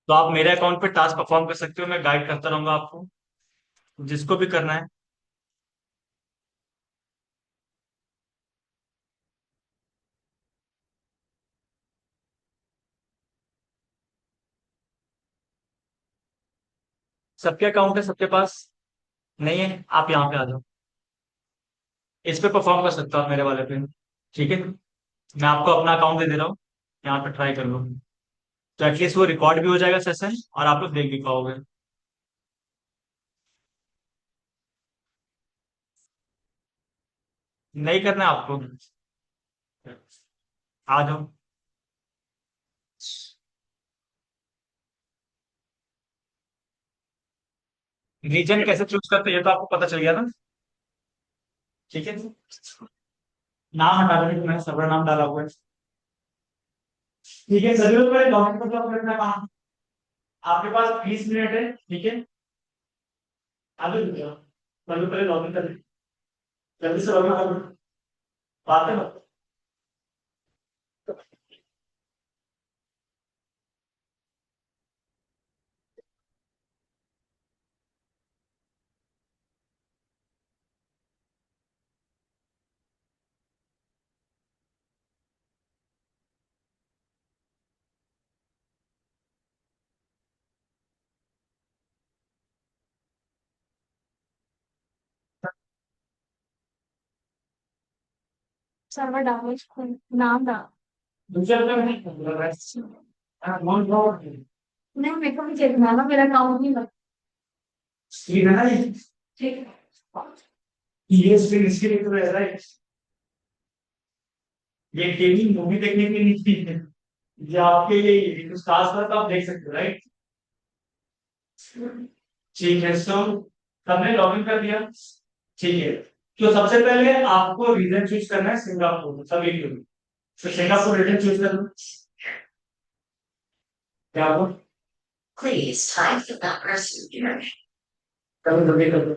तो आप मेरे अकाउंट पे टास्क परफॉर्म कर सकते हो, मैं गाइड करता रहूंगा आपको, जिसको भी करना है। सबके अकाउंट है सबके पास? नहीं है? आप यहाँ पे आ जाओ, इस पे परफॉर्म कर सकते हो आप मेरे वाले पे। ठीक है, मैं आपको अपना अकाउंट दे दे रहा हूँ, यहाँ पे ट्राई कर लो। तो एटलीस्ट वो रिकॉर्ड भी हो जाएगा सेशन, और आप लोग देख भी पाओगे। नहीं करना है आपको? आ जाओ। रीजन कैसे चूज करते हैं ये तो आपको पता चल गया ना। ठीक है, नाम हटा देंगे, मैंने सर्वर नाम डाला हुआ है। ठीक है, सभी लोग पहले लॉगिन कर लो अपना काम। आपके पास 20 मिनट है, ठीक है। आगे रुक जाओ, पहले पहले लॉगिन कर लो, जल्दी से लॉगिन कर लो। बात है ना? सर्वर डालो, नाम डालो। दूसरे पे नहीं कर रहा है। हाँ, वन फ्लोर नहीं, मेरे को भी देखना है ना, मेरा अकाउंट नहीं लगा। स्क्रीन है ना ये? ठीक है। ये स्क्रीन इसके लिए तो है, राइट? ये गेमिंग मूवी देखने के लिए नहीं है, ये आपके लिए स्टार्स पर तो आप देख सकते हो, राइट? ठीक है, सो सबने लॉगिन कर दिया? ठीक है, तो सबसे पहले आपको रीजन चूज करना है सिंगापुर, सभी के लिए। तो सिंगापुर रीजन चूज कर लो। क्या हुआ? Please type the numbers here. करो जल्दी कर दो।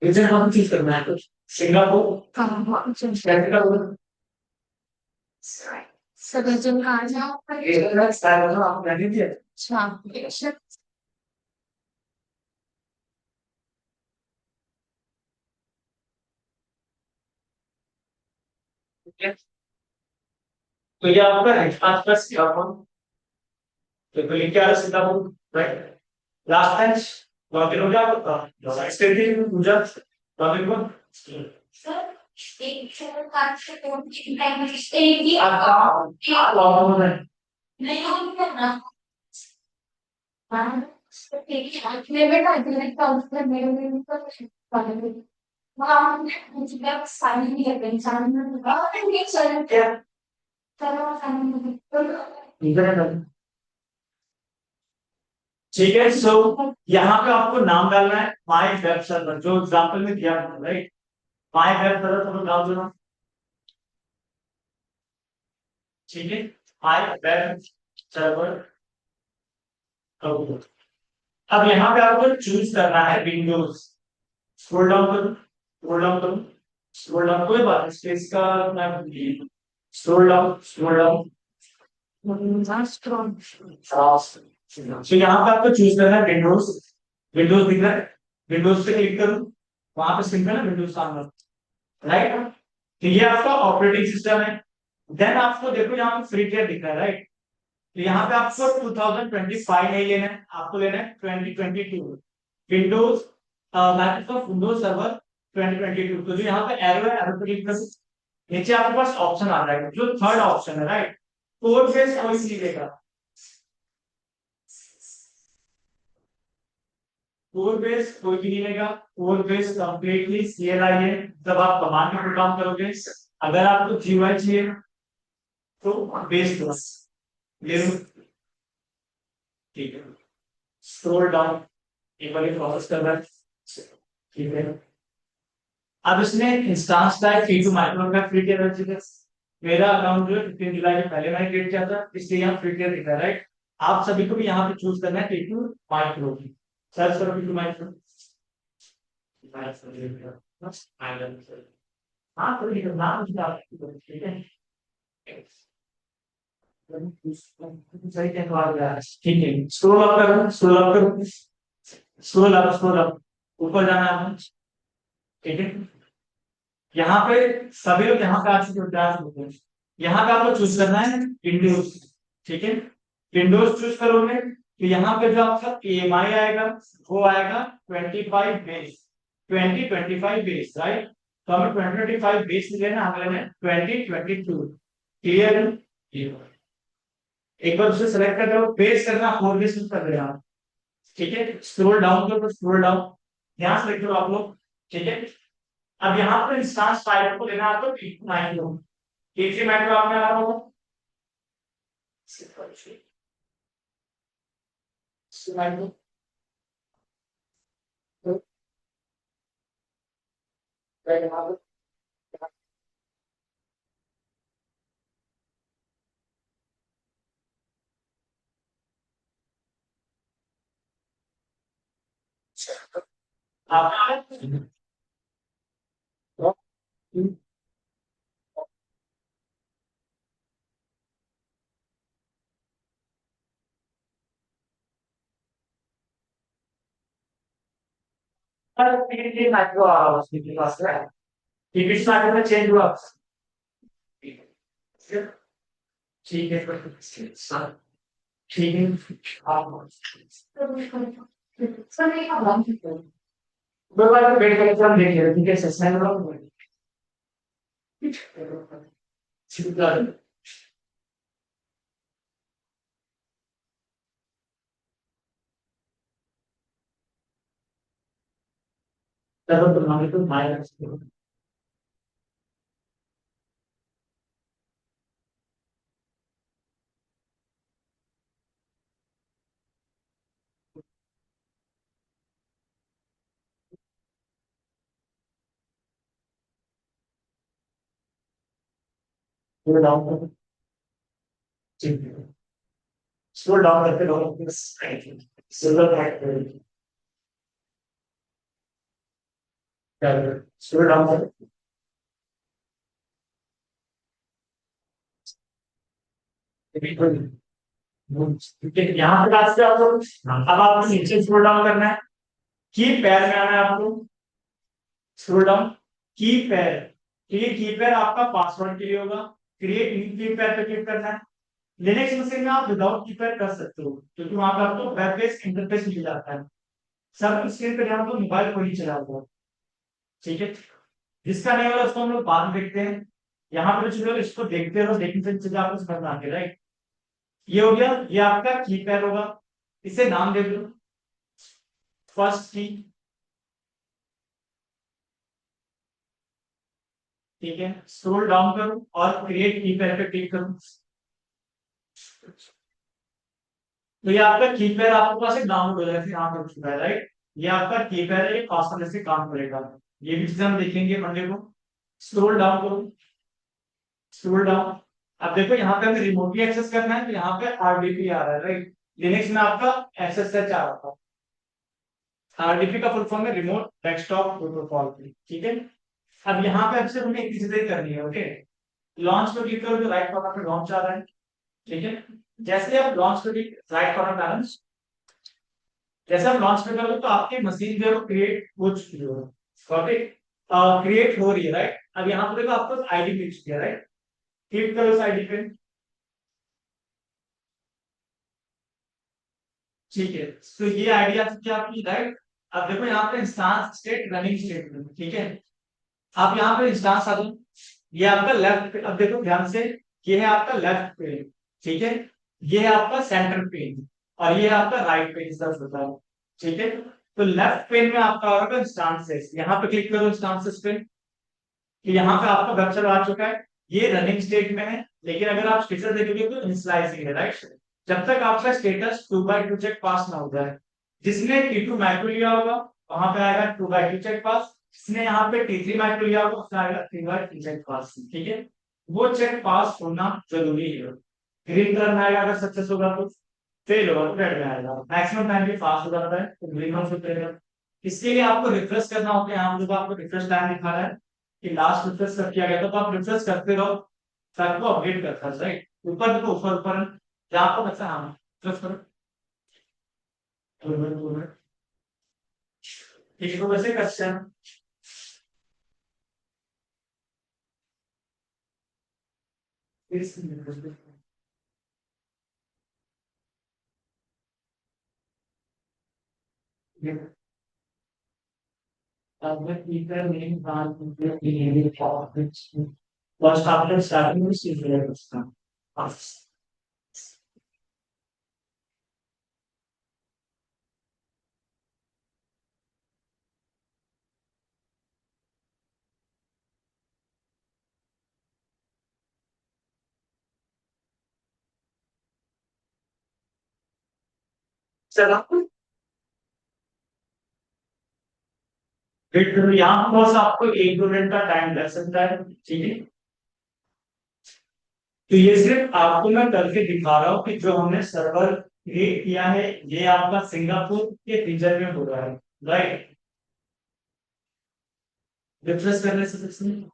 रीजन कौन चूज करना है? तो सिंगापुर कैसे करोगे? सगळेजण कहाँ जाओ? ये स्टाइल बना आप रहने दिया। अच्छा। ठीक है, तो ये आपका है आज का सिंगापुर। तो लिख के आ रहा Singapore, right? Last time login हो गया आपका, स्टेटिंग पूजा लॉगिन को। सर, एक सेकंड कार्ड से फोन की टाइम एक ही आप लॉगिन हो रहे हैं। नहीं ऑन करना। हाँ, ठीक है, मैं बेटा इतने काउंसलर मेरे में तो पढ़े। वहाँ मुझे क्या साइन नहीं करते इंसान में नहीं सर क्या? चलो साइन इधर है ना? ठीक है, सो यहाँ पे आपको नाम डालना है माई वेब सर्वर, जो एग्जाम्पल में दिया था, राइट? माई वेब सर्वर सब डाल देना। ठीक है, माई वेब सर्वर। अब यहाँ पे आपको चूज करना है विंडोज। स्क्रॉल डाउन करो, स्क्रॉल डाउन करो, स्क्रॉल डाउन, कोई बात नहीं, स्पेस का मैं स्क्रॉल डाउन, स्क्रॉल डाउन। तो यहाँ पे आपको चूज करना है विंडोज। विंडोज दिख रहा है? विंडोज पे क्लिक करो, वहां पे सिंपल है विंडोज सामने, राइट? तो ये आपका ऑपरेटिंग सिस्टम है। देन आपको देखो यहाँ पे फ्री टियर दिख रहा है, राइट? तो यहाँ पे आपको 2025 नहीं लेना है, आपको लेना है 2022 विंडोज, माइक्रोसॉफ्ट विंडोज सर्वर 2022। तो जो यहाँ पे एरो है, एरो पे क्लिक करो, नीचे आपके पास ऑप्शन आ रहा है, जो थर्ड ऑप्शन है, राइट? कोड बेस कोई नहीं लेगा, कोर बेस कोई भी नहीं लेगा। कोर बेस कंप्लीटली सीएलआई है, जब आप कमांड में प्रोग्राम करोगे। अगर आपको जीयूआई चाहिए तो बेस क्लास ले लो। ठीक है, स्क्रॉल डाउन, एक बार प्रोसेस कर रहा है। ठीक है, अब इसमें इंस्टांस का है T2 माइक्रो का फ्री टियर है, ठीक है। मेरा अकाउंट जो है 15 जुलाई के पहले मैंने क्रिएट किया था, इसलिए यहाँ फ्री टियर दिखा है, राइट? आप सभी को भी यहाँ पे चूज करना है T2 माइक्रो। सर्च करो T2 माइक्रो। हाँ तो ये नाम ठीक है। सही कहने वाला है। ठीक है, स्क्रॉल अप करो, स्क्रॉल अप करो, स्क्रॉल अप, स्क्रॉल अप, ऊपर जाना है आपको। ठीक है, यहाँ पे सभी लोग यहाँ पे आ चुके हैं। यहाँ पे आपको चूज करना है विंडोज। ठीक है, विंडोज चूज करोगे तो यहाँ पे जो आपका EMI आएगा वो आएगा 25 बेस, 2025 बेस, राइट। तो हमें 2025 बेस लेना, हमें लेना है 2022। क्लियर है? एक बार उसे सेलेक्ट कर लो, बेस करना 4 बेस कर देना। ठीक है, स्क्रॉल डाउन करो, स्क्रॉल डाउन, ध्यान से देखो आप लोग। ठीक है, अब यहाँ पर इंस्टांस फाइल को लेना आपको T2 T3 मैक्रो आपने आ रहा होगा। मैक्रो आ रहा है उसके पास है, बीच में चेंज हुआ। ठीक है, ठीक है, आप दो बार वेट करके हम देख लेते, ठीक है, सस्पेंड करो। तब तुम्हारे तो माइनस डाउन करो। ठीक है, स्क्रॉल डाउन करके लो, सिल्वर हैक स्क्रॉल डाउन करो। ठीक है, यहाँ पे आज से आपको, अब आपको नीचे स्क्रॉल डाउन करना है, की पैर में आना है आपको, स्क्रॉल डाउन, की पैर, ठीक, की पैर आपका पासवर्ड के लिए होगा, क्रिएट न्यू की पैर पे क्लिक करना है। लिनक्स मशीन में आप विदाउट की पैर कर सकते हो, क्योंकि वहां पर आपको वेब बेस्ड इंटरफेस मिल जाता है। सब स्क्रीन पे ध्यान दो, मोबाइल को ही चला हुआ। ठीक है, जिसका नहीं होगा उसको हम लोग बाद में देखते हैं। यहाँ पे जो लोग इसको देखते रहो, देखने से चीजें आपको समझ में आती है, राइट। ये हो गया, ये आपका की पैर होगा, इसे नाम दे दो फर्स्ट की। ठीक है, स्क्रॉल डाउन करो और क्रिएट की पैर पे क्लिक करो। तो ये आपका कीपैड आपके पास एक डाउनलोड हो जाएगा, यहाँ पर चुका है, राइट। ये आपका कीपैड है, ये पासवर्ड से काम करेगा। ये भी चीज हम देखेंगे मंडे को। स्क्रॉल डाउन करो, स्क्रॉल डाउन। अब देखो यहाँ पे हमें रिमोटली एक्सेस करना है, तो यहाँ पे RDP आ रहा है, राइट। लिनक्स में आपका SSH आ रहा था। RDP का फुल फॉर्म है रिमोट डेस्कटॉप प्रोटोकॉल। ठीक है, अब यहाँ पे आपसे हमें एक चीज करनी है, ओके। लॉन्च पे क्लिक करो तो राइट कॉर्नर पे लॉन्च आ रहा है। ठीक है, जैसे आप लॉन्च पे राइट कॉर्नर पे आ रहा है, जैसे आप लॉन्च पे करोगे तो आपकी मशीन जो है वो क्रिएट हो चुकी है, क्रिएट हो रही है, राइट। अब यहाँ पे देखो आपको आईडी मिल चुकी है, राइट। क्लिक करो इस आईडी पे। ठीक है, तो ये आईडी आ चुकी है आपकी, राइट। अब देखो यहाँ पे इंस्टांस स्टेट रनिंग स्टेट में, ठीक है। आप यहाँ पे इंस्टांस आ जाओ, ये आपका लेफ्ट, अब देखो ध्यान से, ये है आपका लेफ्ट पेज, ठीक है। ये है आपका सेंटर पेज, और ये है आपका राइट पेज दर्ज होता है। ठीक है, तो लेफ्ट पेज में आपका होगा इंस्टांसेस, यहाँ पे क्लिक करो इंस्टांसेस पे। कि यहाँ पे आपका वेब आ चुका है, ये रनिंग स्टेट में है, लेकिन अगर आप स्टेटस देखोगे तो इनिशियलाइजिंग है, राइट। जब तक आपका स्टेटस 2x2 चेक पास ना हो जाए, जिसने T2 मैक्रो लिया होगा वहां पे आएगा 2x2 चेक पास, जिसने यहाँ पे T3 मैक्रो लिया होगा उसमें आएगा 3x3 चेक पास। ठीक है, वो चेक पास होना जरूरी है। ग्रीन कलर में आएगा अगर सक्सेस होगा तो, फेल होगा तो रेड में आएगा। मैक्सिमम टाइम भी फास्ट हो जाता है तो ग्रीन में होता। इसके लिए आपको रिफ्रेश करना होता है, यहाँ मुझे आपको रिफ्रेश टाइम दिखा रहा है कि लास्ट रिफ्रेश कब किया गया था, तो आप रिफ्रेश करते रहो। सबको अपडेट करता है, राइट। ऊपर देखो, ऊपर ऊपर जहाँ पर बच्चा, हाँ प्रेस करो, इसको वैसे क्वेश्चन फर्स्ट आफ्टर स्टार्टिंग में चला वेट करो, यहाँ पर बस आपको 1-2 मिनट का टाइम लग सकता है, ठीक है। तो ये सिर्फ आपको मैं करके दिखा रहा हूँ कि जो हमने सर्वर क्रिएट किया है ये आपका सिंगापुर के रीजन में हो रहा है, राइट। रिफ्रेश करने से कुछ नहीं,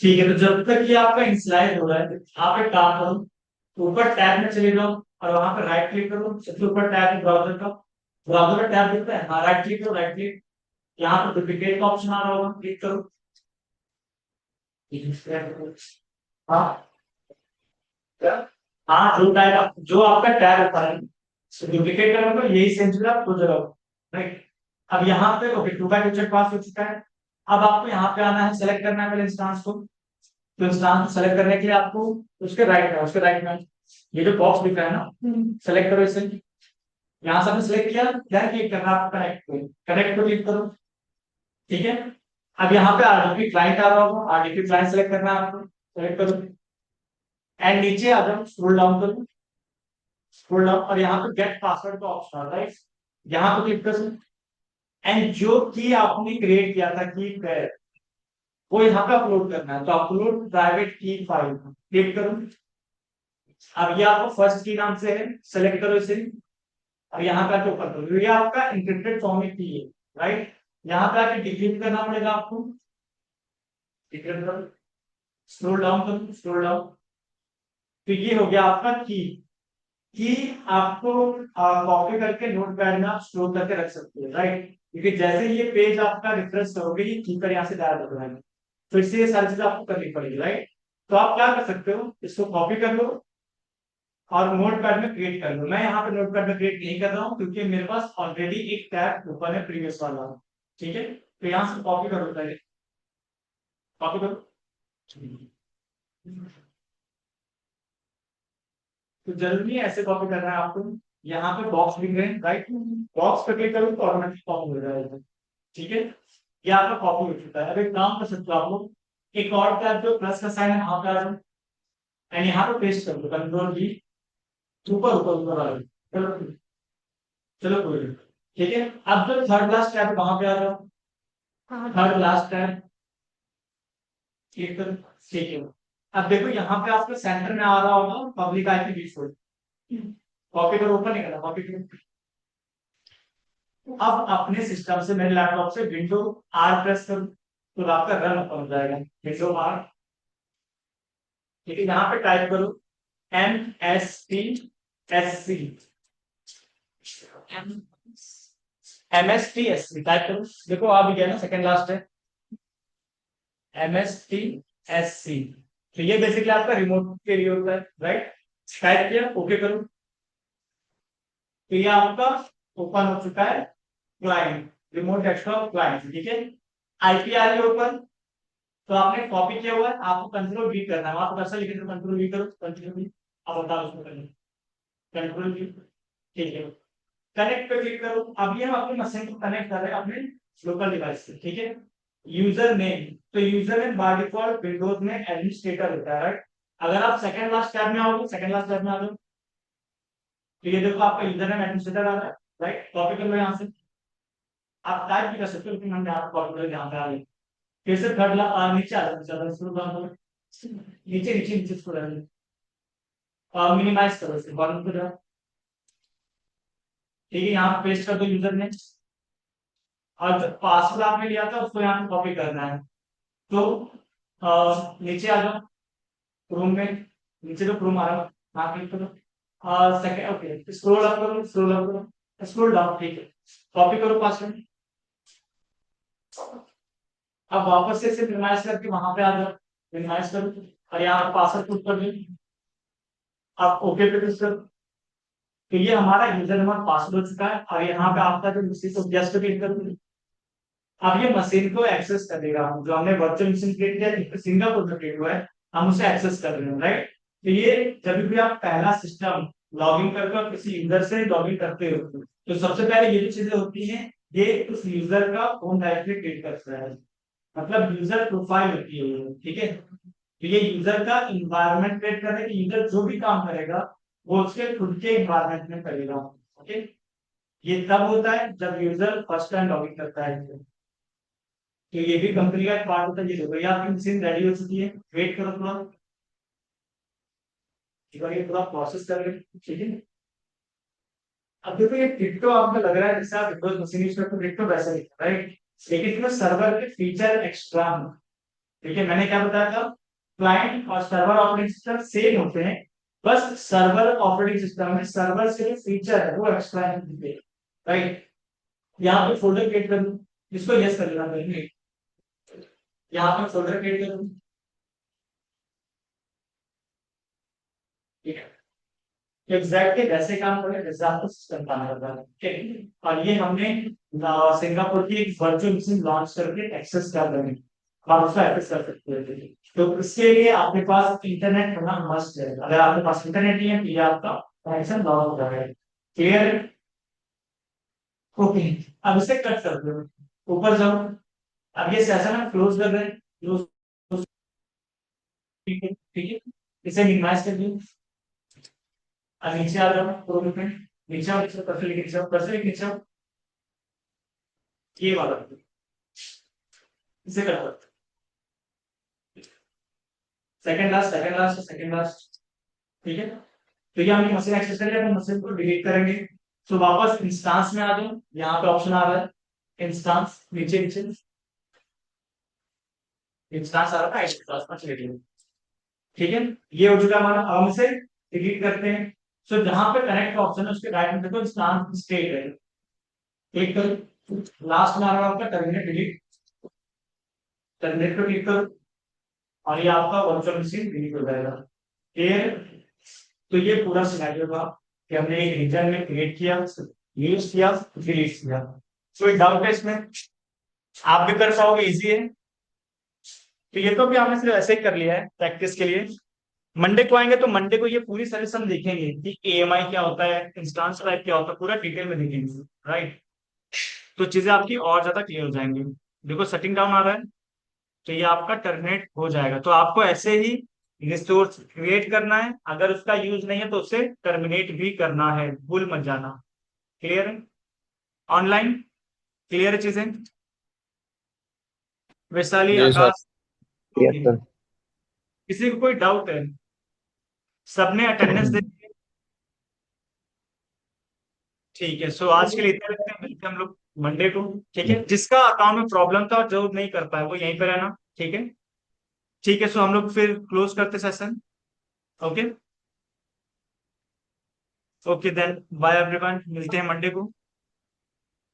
ठीक है। तो जब तक ये आपका इंस्लाइड हो रहा है, आप एक काम करो, ऊपर टैब में चले जाओ और वहां पर राइट क्लिक करो, सबसे ऊपर टैब है ब्राउजर का, ब्राउजर का टैब दिखता है, हाँ राइट क्लिक करो, राइट क्लिक, यहाँ पर डुप्लीकेट का ऑप्शन आ रहा होगा, क्लिक करो। हाँ क्या? हाँ जो टैब, जो आपका टैब होता है डुप्लीकेट करना, तो यही सेम चीज आप दो जगह, राइट। अब यहाँ पे ओके, 2 बाय 2 पास हो चुका है। अब आपको यहाँ पे आना है, सेलेक्ट करना है पहले इंस्टांस को। तो इंस्टांस सेलेक्ट करने के लिए आपको उसके राइट में ये जो बॉक्स दिख रहा है ना, सेलेक्ट करो इसे। यहाँ से आपने सेलेक्ट किया, क्या क्लिक करना है आपको, कनेक्ट को, कनेक्ट को क्लिक करो, ठीक है। अब यहाँ पे आरडीपी क्लाइंट आ रहा होगा, आरडीपी क्लाइंट सेलेक्ट करना है आपको, सेलेक्ट करो एंड नीचे आ जाओ, स्क्रॉल डाउन करो, स्क्रॉल डाउन, और यहाँ पे गेट पासवर्ड का ऑप्शन आता है, यहाँ पे क्लिक करो एंड जो की आपने क्रिएट किया था की वो यहाँ पे अपलोड करना है, तो अपलोड प्राइवेट की फाइल क्लिक करो। अब ये आपको फर्स्ट की नाम से है, सेलेक्ट करो इसे, अब यहाँ पे आके ऊपर करो, ये आपका इंक्रिप्टेड फॉर्म में की है, राइट। यहाँ पे आके डिक्रिप्ट करना पड़ेगा आपको, डिक्रिप्ट करो, स्क्रॉल डाउन करो, स्क्रॉल डाउन, तो ये हो गया आपका की आपको कॉपी करके नोट पैड में आप स्टोर करके रख सकते हो, राइट। क्योंकि जैसे ये पेज आपका रिफ्रेश करोगे ये कीपर यहाँ से गायब हो जाएगा, तो इससे ये सारी चीजें आपको करनी पड़ेगी, राइट। तो आप क्या कर सकते हो, इसको कॉपी कर लो और नोट पैड में क्रिएट कर लो। मैं यहाँ पे नोट पैड में क्रिएट नहीं कर रहा हूँ क्योंकि मेरे पास ऑलरेडी एक टैब ओपन है प्रीवियस वाला, ठीक है। तो यहाँ से कॉपी करो, पहले कॉपी करो, तो जरूरी है ऐसे कॉपी करना है आपको। यहाँ पे बॉक्स दिख रहे हैं, राइट, बॉक्स पे क्लिक करो तो ऑटोमेटिक कॉपी हो जाएगा, ठीक है। ये आपका कॉपी हो चुका है। अब एक काम कर सकते हो आप लोग, एक और टैब जो प्लस का साइन है वहां पे आ जाओ एंड यहाँ पे पेस्ट कर दो, कंट्रोल भी, ऊपर ऊपर ऊपर आ जाओ, चलो चलो कोई नहीं, ठीक है। अब जो थर्ड लास्ट टैब है वहां पे आ जाओ, थर्ड लास्ट टैब क्लिक करो, ठीक है। अब देखो यहाँ पे आपको सेंटर में आ रहा होगा पब्लिक आईपी डिफॉल्ट, कॉपी करो, ऊपर नहीं करना, कॉपी करो। अब अपने सिस्टम से, मेरे लैपटॉप से विंडो आर प्रेस करो तो आपका रन ओपन हो जाएगा, विंडो आर, ठीक है। यहाँ पे टाइप करो MSTSC, MSTSC टाइप करो, देखो आ भी गया ना, सेकंड लास्ट है MSTSC। तो ये बेसिकली आपका रिमोट के लिए होता है, राइट। टाइप किया, ओके करो, तो ये आपका ओपन हो चुका है क्लाइंट, रिमोट डेस्कटॉप क्लाइंट, ठीक है। आईपी आ रही है ऊपर, तो आपने कॉपी किया हुआ है, आपको कंट्रोल वी करना है, वहां पर कैसा लिखे थे, कंट्रोल वी करो, कंट्रोल वी, अब बताओ उसको करना, कंट्रोल वी, ठीक है। कनेक्ट पे क्लिक करो, अभी हम अपनी मशीन को कनेक्ट कर रहे हैं अपने लोकल डिवाइस से, ठीक है। यूजर नेम, तो user name by default Windows में एडमिनिस्ट्रेटर होता है, राइट। अगर आप सेकंड लास्ट टैब में आओगे, सेकंड लास्ट टैब में आ जाओ, तो ये देखो आपका यूजर नेम एडमिनिस्ट्रेटर आ रहा है, राइट। कॉपी कर लो यहाँ से, आप टाइप भी कर सकते हो लेकिन हमने आपको कॉपी कर यहाँ पे आ गई। फिर से थर्ड नीचे आ जाओ, चलो शुरू करो, नीचे नीचे नीचे स्क्रॉल करो, मिनिमाइज करो इसके बॉटम पे जाओ, ठीक है। यहाँ पे पेस्ट कर दो यूजर नेम, और जो पासवर्ड आपने लिया था उसको यहाँ पे कॉपी करना है, तो नीचे आ जाओ क्रोम में, नीचे जो क्रोम आ रहा है हाँ क्लिक करो, सेकंड ओके स्क्रॉल अप करो, स्क्रॉल अप करो, स्क्रॉल डाउन, ठीक है, कॉपी करो पासवर्ड। अब वापस से इसे मिनिमाइज करके वहां पे आ जाओ, मिनिमाइज करो और यहाँ पासवर्ड पुट कर दो, आप ओके पे क्लिक करो। तो ये हमारा यूजर नंबर पासवर्ड हो चुका है और यहाँ पे आपका जो मशीन को जस्ट क्लिक कर दो। अब ये मशीन को एक्सेस करेगा, जो हमने वर्चुअल मशीन क्रिएट किया सिंगापुर में क्रिएट हुआ है, हम उसे एक्सेस कर रहे हैं, राइट। तो ये जब भी आप पहला सिस्टम लॉगिन करके और किसी यूजर से लॉगिन करते हो तो सबसे पहले ये जो चीजें होती हैं ये उस यूजर का होम डायरेक्टरी क्रिएट करता है, मतलब यूजर प्रोफाइल होती है ये, ठीक है। तो ये यूजर का इन्वायरमेंट क्रिएट करने की, यूजर जो भी काम करेगा वो उसके खुद के इन्वायरमेंट में करेगा, ओके। ये तब होता है जब यूजर फर्स्ट टाइम लॉगिन करता है, तो ये भी कंपनी का एक पार्ट होता है। ये देखो ये आपकी मशीन रेडी हो चुकी है, वेट करो थोड़ा, एक बार ये पूरा प्रोसेस कर ले, ठीक है। अब देखो ये डिट्टो आपको लग रहा है जैसे आप विंडोज मशीन यूज करते हो डिट्टो वैसा ही है, राइट। लेकिन इसमें सर्वर के फीचर एक्स्ट्रा हैं, ठीक है। मैंने क्या बताया था, क्लाइंट और सर्वर ऑपरेटिंग सिस्टम सेम होते हैं, बस सर्वर ऑपरेटिंग सिस्टम में सर्वर से जो फीचर है वो एक्स्ट्रा है, राइट। यहाँ पे फोल्डर क्रिएट कर दूं, इसको यस कर लेना पहले, यहाँ पे फोल्डर क्रिएट कर दूं, ठीक है। एग्जैक्टली वैसे काम करें जैसे आपको सिस्टम काम करता है, ठीक है। और ये हमने सिंगापुर की एक वर्चुअल मशीन लॉन्च करके एक्सेस कर रहे हैं, आप उसको एक्सेस कर सकते हैं। तो इसके लिए आपके पास इंटरनेट होना मस्ट है, अगर आपके पास इंटरनेट नहीं है तो ये आपका कनेक्शन लॉस हो जाएगा, क्लियर। ओके, अब इसे कट कर दो, ऊपर जाओ। अब ये सेशन हम क्लोज कर रहे हैं, क्लोज, ठीक है, ठीक है। इसे मिनिमाइज कर दिए, अब नीचे आ जाओ क्रोम में, नीचे आओ, नीचे कर्सर नीचे आओ, ये वाला इसे कर दो, सेकंड लास्ट सेकंड लास्ट, ठीक है। तो ये हमने मशीन एक्सेस कर लिया, तो मशीन को डिलीट करेंगे। तो वापस इंस्टांस में आ जाओ, यहाँ पे ऑप्शन आ रहा है इंस्टांस, नीचे नीचे इंस्टांस आ रहा है, इंस्टांस में चले गए, ठीक है। ये हो चुका हमारा, अब हम इसे डिलीट करते हैं। सो जहां पे कनेक्ट ऑप्शन है उसके राइट में देखो इंस्टांस स्टेट है, क्लिक करो, लास्ट में आ रहा है आपका टर्मिनेट डिलीट, टर्मिनेट पे क्लिक करो और ये आपका वर्चुअल मशीन डिलीट हो जाएगा, क्लियर। तो ये पूरा सिनेरियो था कि हमने एक रीजन में क्रिएट किया, यूज किया, डिलीट किया। कोई डाउट है इसमें, आप भी कर पाओगे, इजी है। तो ये तो भी आपने सिर्फ ऐसे ही कर लिया है प्रैक्टिस के लिए। मंडे को आएंगे तो मंडे को ये पूरी सर्विस हम देखेंगे कि एएमआई क्या होता है, इंस्टांस टाइप क्या होता है, पूरा डिटेल में देखेंगे, राइट। तो चीजें आपकी और ज्यादा क्लियर हो जाएंगी। देखो सेटिंग डाउन आ रहा है, तो ये आपका टर्मिनेट हो जाएगा। तो आपको ऐसे ही रिसोर्स क्रिएट करना है, अगर उसका यूज नहीं है तो उसे टर्मिनेट भी करना है, भूल मत जाना, क्लियर है। ऑनलाइन क्लियर है चीजें, वैशाली जी सर। आकाश, यस ओके। सर। किसी को कोई डाउट है, सबने अटेंडेंस दे, ठीक है। सो आज के लिए इतना रखते हैं, मिलते हैं हम लोग मंडे को, ठीक है। जिसका अकाउंट में प्रॉब्लम था जो नहीं कर पाया वो यहीं पर रहना, ठीक है, ठीक है। सो हम लोग फिर क्लोज करते session, okay, okay then bye everyone, मिलते हैं मंडे को।